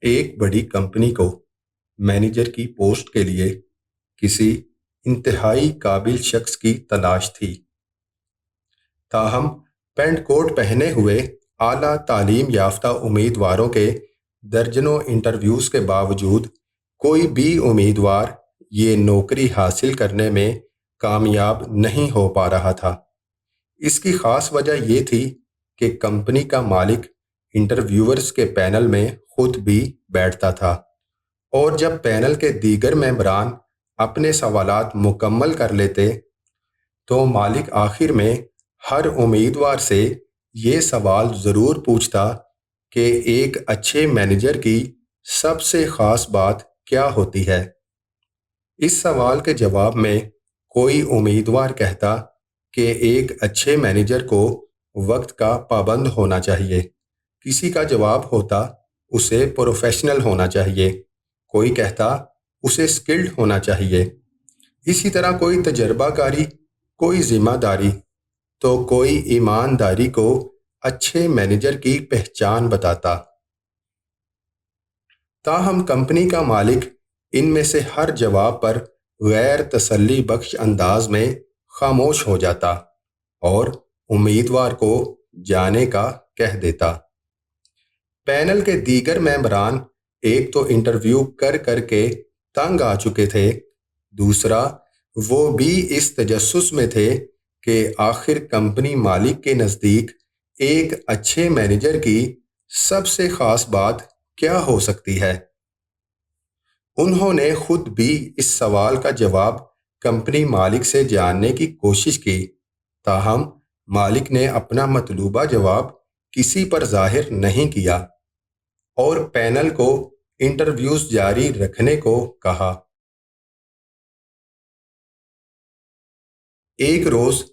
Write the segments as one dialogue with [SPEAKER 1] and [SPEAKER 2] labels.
[SPEAKER 1] ایک بڑی کمپنی کو مینیجر کی پوسٹ کے لیے کسی انتہائی قابل شخص کی تلاش تھی۔ تاہم پینٹ کوٹ پہنے ہوئے اعلیٰ تعلیم یافتہ امیدواروں کے درجنوں انٹرویوز کے باوجود کوئی بھی امیدوار یہ نوکری حاصل کرنے میں کامیاب نہیں ہو پا رہا تھا۔ اس کی خاص وجہ یہ تھی کہ کمپنی کا مالک انٹرویورز کے پینل میں خود بھی بیٹھتا تھا، اور جب پینل کے دیگر ممبران اپنے سوالات مکمل کر لیتے تو مالک آخر میں ہر امیدوار سے یہ سوال ضرور پوچھتا کہ ایک اچھے مینیجر کی سب سے خاص بات کیا ہوتی ہے۔ اس سوال کے جواب میں کوئی امیدوار کہتا کہ ایک اچھے مینیجر کو وقت کا پابند ہونا چاہیے، کسی کا جواب ہوتا اسے پروفیشنل ہونا چاہیے، کوئی کہتا اسے سکلڈ ہونا چاہیے، اسی طرح کوئی تجربہ کاری، کوئی ذمہ داری، تو کوئی ایمانداری کو اچھے مینیجر کی پہچان بتاتا۔ تاہم کمپنی کا مالک ان میں سے ہر جواب پر غیر تسلی بخش انداز میں خاموش ہو جاتا اور امیدوار کو جانے کا کہہ دیتا۔ پینل کے دیگر ممبران ایک تو انٹرویو کر کر کے تنگ آ چکے تھے، دوسرا وہ بھی اس تجسس میں تھے کہ آخر کمپنی مالک کے نزدیک ایک اچھے مینیجر کی سب سے خاص بات کیا ہو سکتی ہے۔ انہوں نے خود بھی اس سوال کا جواب کمپنی مالک سے جاننے کی کوشش کی، تاہم مالک نے اپنا مطلوبہ جواب کسی پر ظاہر نہیں کیا اور پینل کو انٹرویوز جاری رکھنے کو کہا۔ ایک روز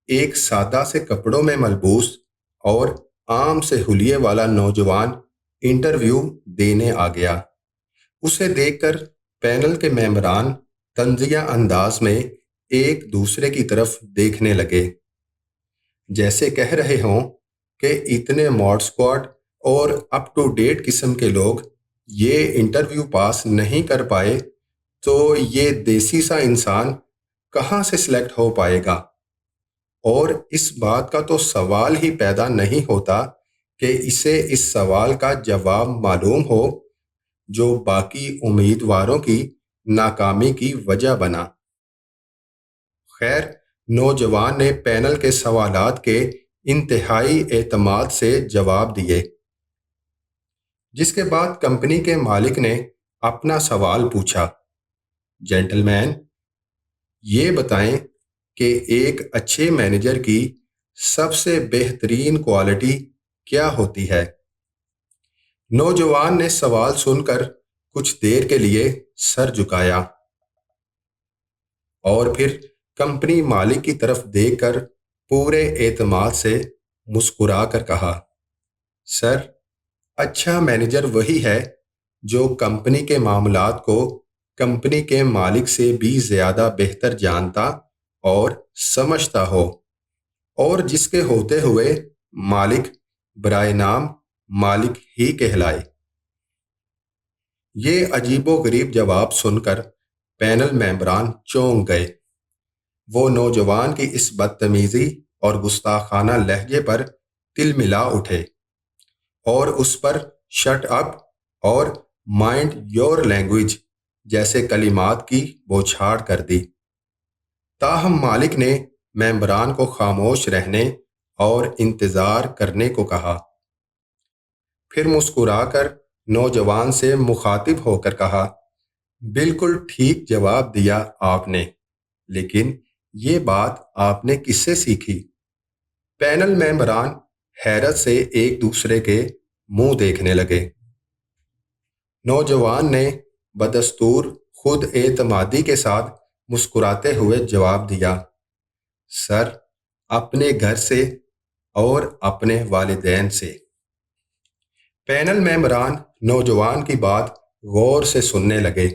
[SPEAKER 1] ایک سادہ سے کپڑوں میں ملبوس اور عام سے حلیے والا نوجوان انٹرویو دینے آ گیا۔ اسے دیکھ کر پینل کے ممبران طنزیہ انداز میں ایک دوسرے کی طرف دیکھنے لگے، جیسے کہہ رہے ہوں کہ اتنے ماڈ اسکواڈ اور اپ ٹو ڈیٹ قسم کے لوگ یہ انٹرویو پاس نہیں کر پائے تو یہ دیسی سا انسان کہاں سے سلیکٹ ہو پائے گا۔ اور اس بات کا تو سوال ہی پیدا نہیں ہوتا کہ اسے اس سوال کا جواب معلوم ہو جو باقی امیدواروں کی ناکامی کی وجہ بنا۔ خیر، نوجوان نے پینل کے سوالات کے انتہائی اعتماد سے جواب دیے، جس کے بعد کمپنی کے مالک نے اپنا سوال پوچھا، جینٹل مین، یہ بتائیں کہ ایک اچھے مینیجر کی سب سے بہترین کوالٹی کیا ہوتی ہے۔ نوجوان نے سوال سن کر کچھ دیر کے لیے سر جھکایا اور پھر کمپنی مالک کی طرف دیکھ کر پورے اعتماد سے مسکرا کر کہا، سر، اچھا مینیجر وہی ہے جو کمپنی کے معاملات کو کمپنی کے مالک سے بھی زیادہ بہتر جانتا اور سمجھتا ہو، اور جس کے ہوتے ہوئے مالک برائے نام مالک ہی کہلائے۔ یہ عجیب و غریب جواب سن کر پینل ممبران چونک گئے۔ وہ نوجوان کی اس بدتمیزی اور گستاخانہ لہجے پر تل ملا اٹھے اور اس پر شٹ اپ اور مائنڈ یور لینگویج جیسے کلمات کی بوچھاڑ کر دی۔ تاہم مالک نے ممبران کو خاموش رہنے اور انتظار کرنے کو کہا، پھر مسکرا کر نوجوان سے مخاطب ہو کر کہا، بالکل ٹھیک جواب دیا آپ نے، لیکن یہ بات آپ نے کس سے سیکھی؟ پینل ممبران حیرت سے ایک دوسرے کے منہ دیکھنے لگے۔ نوجوان نے بدستور خود اعتمادی کے ساتھ مسکراتے ہوئے جواب دیا، سر، اپنے گھر سے اور اپنے والدین سے۔ پینل ممبران نوجوان کی بات غور سے سننے لگے۔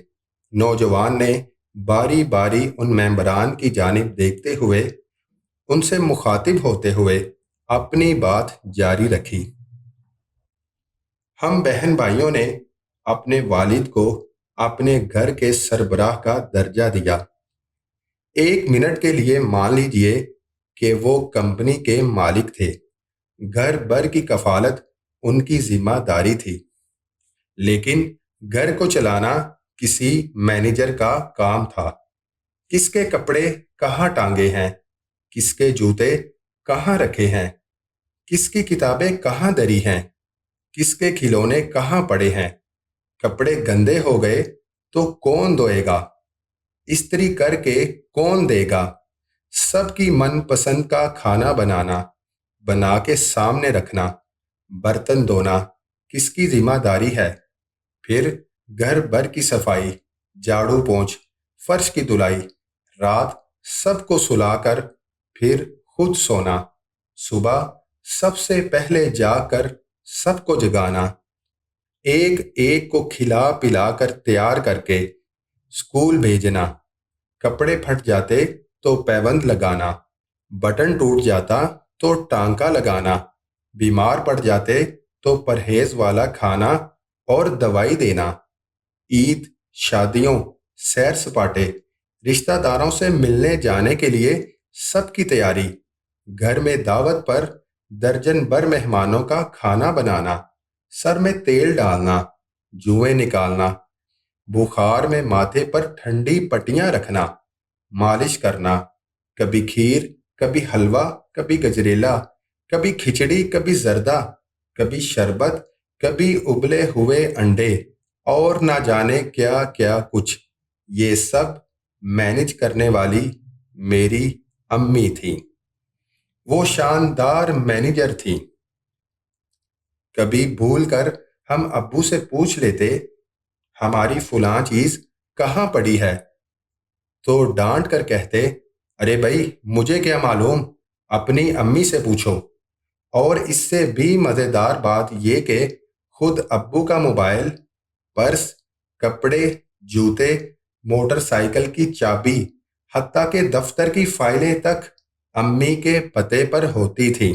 [SPEAKER 1] نوجوان نے باری باری ان ممبران کی جانب دیکھتے ہوئے ان سے مخاطب ہوتے ہوئے اپنی بات جاری رکھی، ہم بہن بھائیوں نے اپنے والد کو اپنے گھر کے سربراہ کا درجہ دیا۔ 1 منٹ کے لیے مان لیجئے کہ وہ کمپنی کے مالک تھے، گھر بھر کی کفالت ان کی ذمہ داری تھی، لیکن گھر کو چلانا کسی مینیجر کا کام تھا۔ کس کے کپڑے کہاں ٹانگے ہیں، کس کے جوتے کہاں رکھے ہیں، کس کی کتابیں کہاں دری ہیں، کس کے کھلونے کہاں پڑے ہیں، کپڑے گندے ہو گئے تو کون دھوئے گا، استری کر کے کون دے گا، سب کی من پسند کا کھانا بنانا، بنا کے سامنے رکھنا، برتن دھونا کس کی ذمہ داری ہے، پھر گھر بھر کی صفائی، جھاڑو پونچھ، فرش کی دھلائی، رات سب کو سلا کر پھر خود سونا، صبح سب سے پہلے جاگ کر سب کو جگانا، ایک ایک کو کھلا پلا کر تیار کر کے اسکول بھیجنا، کپڑے پھٹ جاتے تو پیبند لگانا، بٹن ٹوٹ جاتا تو ٹانکا لگانا، بیمار پڑ جاتے تو پرہیز والا کھانا اور دوائی دینا، عید، شادیوں، سیر سپاٹے، رشتہ داروں سے ملنے جانے کے لیے سب کی تیاری، گھر میں دعوت پر درجن بھر مہمانوں کا کھانا بنانا، سر میں تیل ڈالنا، جوئیں نکالنا، بخار میں ماتھے پر ٹھنڈی پٹیاں رکھنا، مالش کرنا، کبھی کھیر، کبھی حلوہ، کبھی گجریلا، کبھی کھچڑی، کبھی زردہ، کبھی شربت، کبھی ابلے ہوئے انڈے، اور نہ جانے کیا کیا کچھ، یہ سب مینج کرنے والی میری امی تھی۔ وہ شاندار مینیجر تھی۔ کبھی بھول کر ہم ابو سے پوچھ لیتے ہماری فلاں چیز کہاں پڑی ہے، تو ڈانٹ کر کہتے ارے بھائی مجھے کیا معلوم، اپنی امی سے پوچھو۔ اور اس سے بھی مزیدار بات یہ کہ خود ابو کا موبائل، پرس، کپڑے، جوتے، موٹر سائیکل کی چابی، حتیٰ کہ دفتر کی فائلیں تک امی کے پتے پر ہوتی تھی۔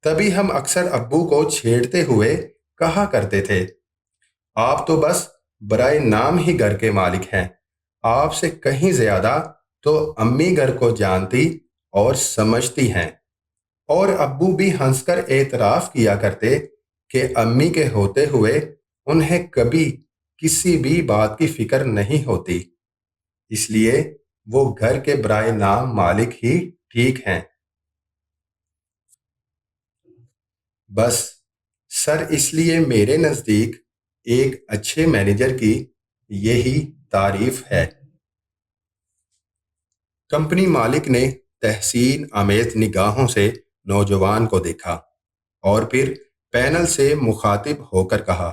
[SPEAKER 1] تبھی ہم اکثر ابو کو چھیڑتے ہوئے کہا کرتے تھے آپ تو بس برائے نام ہی گھر کے مالک ہیں، آپ سے کہیں زیادہ تو امی گھر کو جانتی اور سمجھتی ہیں۔ اور ابو بھی ہنس کر اعتراف کیا کرتے کہ امی کے ہوتے ہوئے انہیں کبھی کسی بھی بات کی فکر نہیں ہوتی، اس لیے وہ گھر کے برائے نام مالک ہی ٹھیک ہیں۔ بس سر اس لیے میرے نزدیک ایک اچھے مینیجر کی یہی تعریف ہے۔ کمپنی مالک نے تحسین آمیز نگاہوں سے نوجوان کو دیکھا اور پھر پینل سے مخاطب ہو کر کہا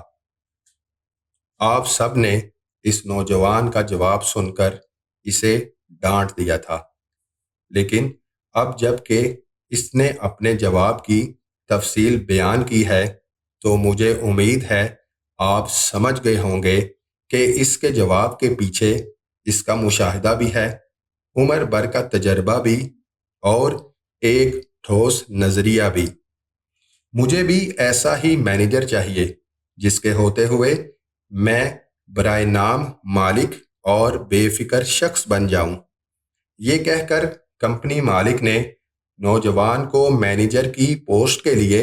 [SPEAKER 1] آپ سب نے اس نوجوان کا جواب سن کر اسے ڈانٹ دیا تھا، لیکن اب جب کہ اس نے اپنے جواب کی تفصیل بیان کی ہے تو مجھے امید ہے آپ سمجھ گئے ہوں گے کہ اس کے جواب کے پیچھے اس کا مشاہدہ بھی ہے، عمر بھر کا تجربہ بھی، اور ایک ٹھوس نظریہ بھی۔ مجھے بھی ایسا ہی مینیجر چاہیے جس کے ہوتے ہوئے میں برائے نام مالک اور بے فکر شخص بن جاؤں۔ یہ کہہ کر کمپنی مالک نے نوجوان کو مینیجر کی پوسٹ کے لیے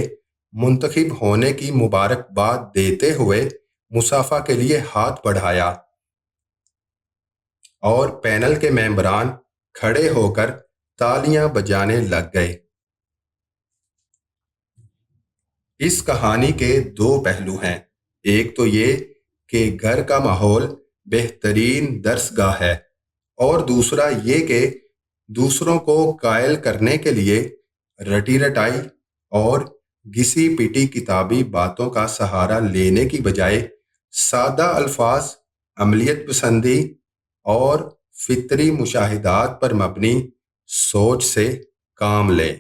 [SPEAKER 1] منتخب ہونے کی مبارکباد دیتے ہوئے مصافحہ کے لیے ہاتھ بڑھایا اور پینل کے ممبران کھڑے ہو کر تالیاں بجانے لگ گئے۔ اس کہانی کے 2 پہلو ہیں، ایک تو یہ کہ گھر کا ماحول بہترین درس گاہ ہے، اور دوسرا یہ کہ دوسروں کو قائل کرنے کے لیے رٹی رٹائی اور گھسی پٹی کتابی باتوں کا سہارا لینے کی بجائے سادہ الفاظ، عملیت پسندی اور فطری مشاہدات پر مبنی سوچ سے کام لیں۔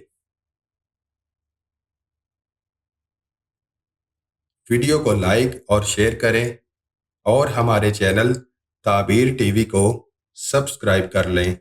[SPEAKER 1] ویڈیو کو لائک اور شیئر کریں اور ہمارے چینل تعبیر ٹی وی کو سبسکرائب کر لیں۔